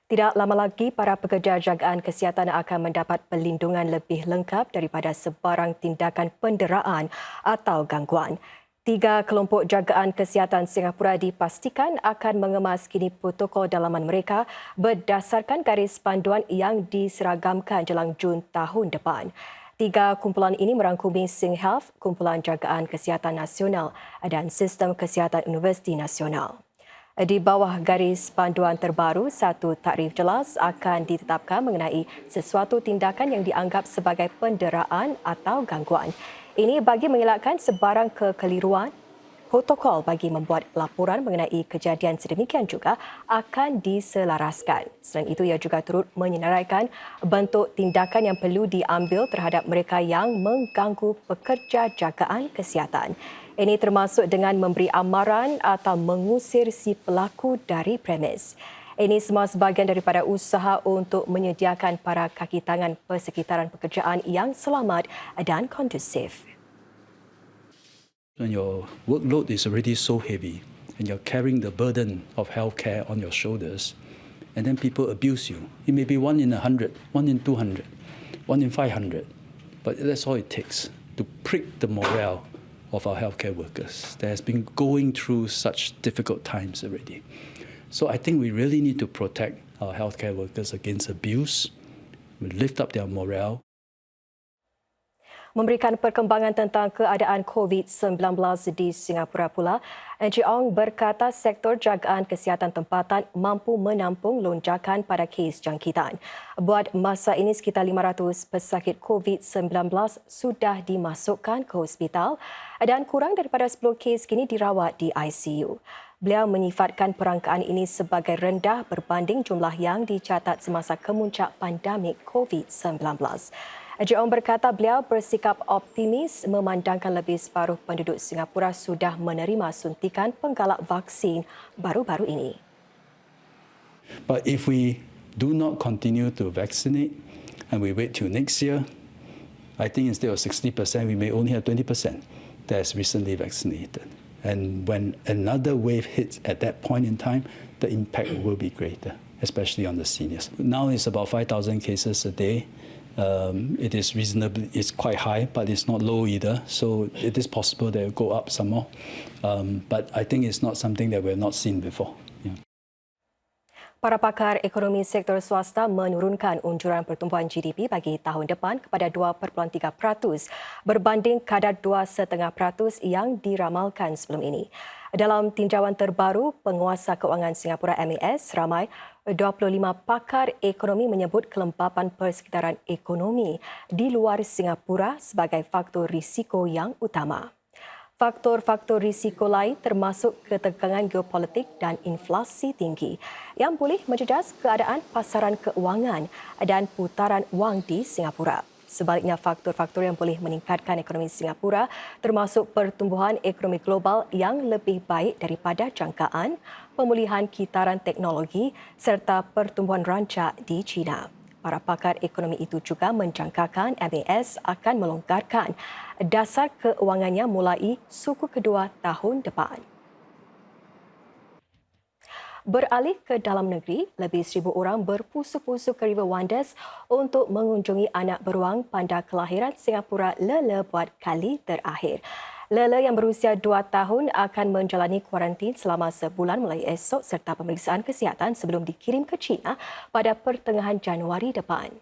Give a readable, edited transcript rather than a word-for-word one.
Tidak lama lagi, para pekerja jagaan kesihatan akan mendapat perlindungan lebih lengkap daripada sebarang tindakan penderaan atau gangguan. 3 kelompok jagaan kesihatan Singapura dipastikan akan mengemas protokol dalaman mereka berdasarkan garis panduan yang diseragamkan jelang Jun tahun depan. 3 kumpulan ini merangkumi SingHealth, Kumpulan Jagaan Kesihatan Nasional dan Sistem Kesihatan Universiti Nasional. Di bawah garis panduan terbaru, satu takrif jelas akan ditetapkan mengenai sesuatu tindakan yang dianggap sebagai penderaan atau gangguan. Ini bagi mengelakkan sebarang kekeliruan. Protokol bagi membuat laporan mengenai kejadian sedemikian juga akan diselaraskan. Selain itu, ia juga turut menyenaraikan bentuk tindakan yang perlu diambil terhadap mereka yang mengganggu pekerja jagaan kesihatan. Ini termasuk dengan memberi amaran atau mengusir si pelaku dari premis. Ini semua sebahagian daripada usaha untuk menyediakan para kaki tangan persekitaran pekerjaan yang selamat dan kondusif. When your workload is already so heavy and you're carrying the burden of healthcare on your shoulders, and then people abuse you. It may be 1 in 100, 1 in 200, 1 in 500, but that's all it takes to prick the morale of our healthcare workers that has been going through such difficult times already. So I think we really need to protect our healthcare workers against abuse, we lift up their morale. Memberikan perkembangan tentang keadaan COVID-19 di Singapura pula, Encik Ong berkata sektor jagaan kesihatan tempatan mampu menampung lonjakan pada kes jangkitan. Buat masa ini, sekitar 500 pesakit COVID-19 sudah dimasukkan ke hospital dan kurang daripada 10 kes kini dirawat di ICU. Beliau menyifatkan perangkaan ini sebagai rendah berbanding jumlah yang dicatat semasa kemuncak pandemik COVID-19. Encik Ong berkata beliau bersikap optimis memandangkan lebih separuh penduduk Singapura sudah menerima suntikan penggalak vaksin baru-baru ini. But if we do not continue to vaccinate and we wait till next year, I think instead of 60%, we may only have 20% that's recently vaccinated. And when another wave hits at that point in time, the impact will be greater, especially on the seniors. Now it's about 5,000 cases a day. It is reasonably, it's quite high, but it's not low either. So it is possible that it will go up some more. But I think it's not something that we have not seen before. Yeah. Para pakar ekonomi sektor swasta menurunkan unjuran pertumbuhan GDP bagi tahun depan kepada 2.3% berbanding kadar 2.5% yang diramalkan sebelum ini. Dalam tinjauan terbaru, Penguasa Kewangan Singapura MAS, ramai 25 pakar ekonomi menyebut kelembapan persekitaran ekonomi di luar Singapura sebagai faktor risiko yang utama. Faktor-faktor risiko lain termasuk ketegangan geopolitik dan inflasi tinggi yang boleh menjejas keadaan pasaran keuangan dan putaran wang di Singapura. Sebaliknya, faktor-faktor yang boleh meningkatkan ekonomi Singapura termasuk pertumbuhan ekonomi global yang lebih baik daripada jangkaan, pemulihan kitaran teknologi serta pertumbuhan rancak di China. Para pakar ekonomi itu juga menjangkakan MAS akan melonggarkan dasar keuangannya mulai suku kedua tahun depan. Beralih ke dalam negeri, lebih 1,000 orang berpusu-pusu ke River Wonders untuk mengunjungi anak beruang panda kelahiran Singapura Lele buat kali terakhir. Lele yang berusia 2 tahun akan menjalani kuarantin selama sebulan mulai esok serta pemeriksaan kesihatan sebelum dikirim ke China pada pertengahan Januari depan.